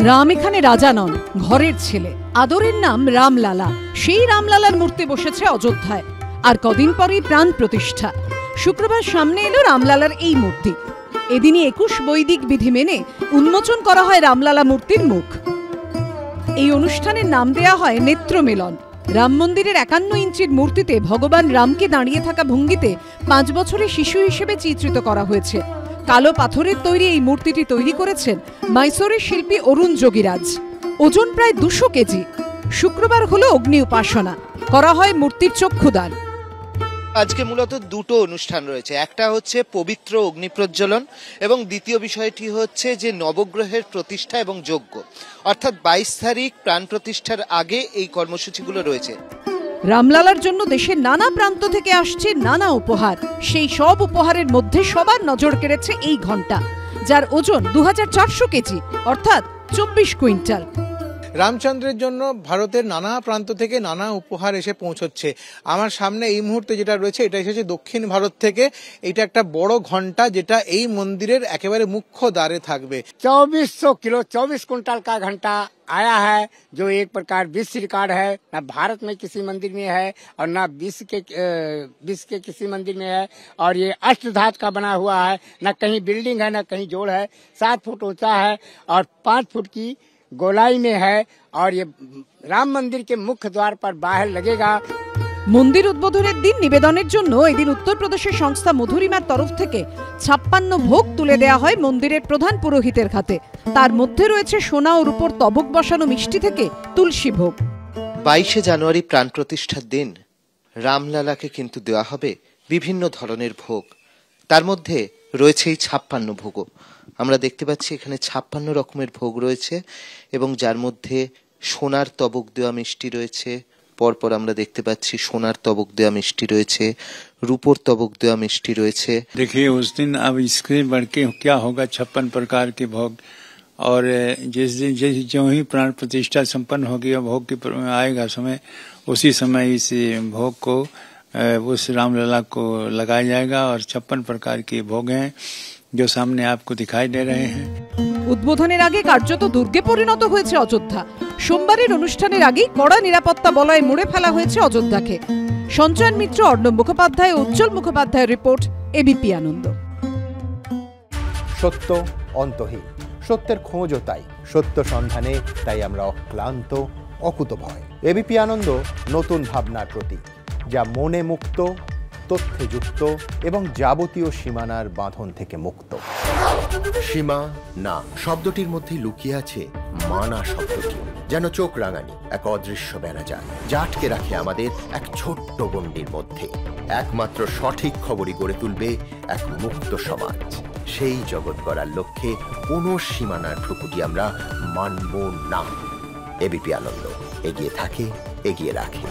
রাম এখানে রাজা নন, ঘরের ছেলে। আদরের নাম রামলালা। সেই রামলালার মূর্তি বসেছে অযোধ্যায়, আর কদিন পরেই প্রাণ প্রতিষ্ঠা। শুক্রবার সামনে এলো রামলালার এই মূর্তি। এদিনই 21 বৈদিক বিধি মেনে উন্মোচন করা হয় রামলালা মূর্তির মুখ। এই অনুষ্ঠানের নাম দেয়া হয় নেত্রমেলন। রাম মন্দিরের 51 ইঞ্চির মূর্তিতে ভগবান রামকে দাঁড়িয়ে থাকা ভঙ্গিতে 5 বছরের শিশু হিসেবে চিত্রিত করা হয়েছে। কালো পাথরের তৈরি এই মূর্তিটি তৈরি করেছেন মাইসোরের শিল্পী অরুণ যোগীরাজ। ওজন প্রায় 200 কেজি। শুক্রবার হলো অগ্নি উপাসনা, করা হয় মূর্তির চক্ষুদান। আজকে মূলত দুটো অনুষ্ঠান রয়েছে, একটা হচ্ছে পবিত্র অগ্নি প্রজ্বলন এবং দ্বিতীয় বিষয়টি হচ্ছে যে নবগ্রহের প্রতিষ্ঠা এবং যজ্ঞ, অর্থাৎ 22 তারিখ প্রাণ প্রতিষ্ঠার আগে এই কর্মসূচিগুলো রয়েছে। রামলালার জন্য দেশের নানা প্রান্ত থেকে আসছে নানা উপহার। সেই সব উপহারের মধ্যে সবার নজর কেড়েছে এই ঘণ্টা, যার ওজন 2400 কেজি, অর্থাৎ 24 কুইন্টাল। রামচন্দ্রের জন্য ভারতের নানা প্রান্ত থেকে নানা উপহার এসে পৌঁছচ্ছে। আমার সামনে এই মুহূর্তে যেটা রয়েছে এটা এসেছে দক্ষিণ ভারত থেকে। এটা একটা বড় ঘন্টা, যেটা এই মন্দিরের একেবারে মুখ্য দ্বারে থাকবে। 2400 किलो 24 कुंटल का घंटा आया है, जो एक प्रकार विश्व रिकॉर्ड है। न भारत में किसी मंदिर में है और न विश्व के किसी मंदिर में है। और ये अष्टधातु का बना हुआ है, न कहीं बिल्डिंग है न कहीं जोड़ है। 7 फुट ऊंचा है और 5 फुट की गोलाई में है। और ये राम मंदिर के मुख्य द्वार पर बाहर लगेगा। মন্দির উদ্বোধনের দিন নিবেদনের জন্য এদিন উত্তরপ্রদেশের সংস্থা মধুরিমার তরফ থেকে 56 ভোগ তুলে দেয়া হয় মন্দিরের প্রধান পুরোহিতের হাতে। তার মধ্যে রয়েছে সোনা ও রূপোর তবক বসানো মিষ্টি থেকে তুলসী ভোগ। 22শে জানুয়ারি প্রাণ প্রতিষ্ঠার দিন রামলালাকে কিন্তু দেওয়া হবে বিভিন্ন ধরনের ভোগ। তার মধ্যে রয়েছে এই 56 ভোগও। আমরা দেখতে পাচ্ছি এখানে 56 রকমের ভোগ রয়েছে এবং যার মধ্যে সোনার তবক দেওয়া মিষ্টি রয়েছে। পরপর আমরা দেখতে পাচ্ছি সোনার তবক দেওয়া মিষ্টি রয়েছে, রূপোর তবক দেওয়া মিষ্টি রয়েছে। देखिए उस दिन अब इसके बढ़ के क्या होगा, 56 प्रकार के भोग। और जिस दिन जो ही प्राण प्रतिष्ठा संपन्न होगी और भोग की आएगा समय, उसी समय इस भोग को उस रामलला को लगाया जाएगा। और 56 प्रकार के भोग हैं जो सामने आपको दिखाई दे रहे हैं। উদ্বোধনের আগে কার্যত দুর্গে পরিণত হয়েছে অযোধ্যা। সোমবারের অনুষ্ঠানের আগেই কড়া নিরাপত্তা বলয়ে মুড়ে ফেলা হয়েছে অযোধ্যাকে। সঞ্চয়ন মিত্র, অর্ণব মুখোপাধ্যায় ও উজ্জ্বল মুখোপাধ্যায়ের রিপোর্ট, এবিপি আনন্দ। সত্য অন্তহীন, সত্যের খোঁজও তাই, সত্য সন্ধানে তাই আমরা অক্লান্ত, অকুতভয়। এবিপি আনন্দ নতুন ভাবনার প্রতীক, যা মনে মুক্ত, তথ্যে যুক্ত এবং যাবতীয় সীমানার বাঁধন থেকে মুক্ত। সীমা না শব্দটির মধ্যে লুকিয়ে আছে মানা শব্দটি, যেন চোখ রাঙানি এক অদৃশ্য বেড়াজাল, যা আটকে রাখে আমাদের এক ছোট্ট গণ্ডির মধ্যে। একমাত্র সঠিক খবরই গড়ে তুলবে এক মুক্ত সমাজ। সেই জগৎ গড়ার লক্ষ্যে কোনো সীমানার ঠুকুটি আমরা মানব না। এবিপি আনন্দ এগিয়ে থাকে, এগিয়ে রাখে।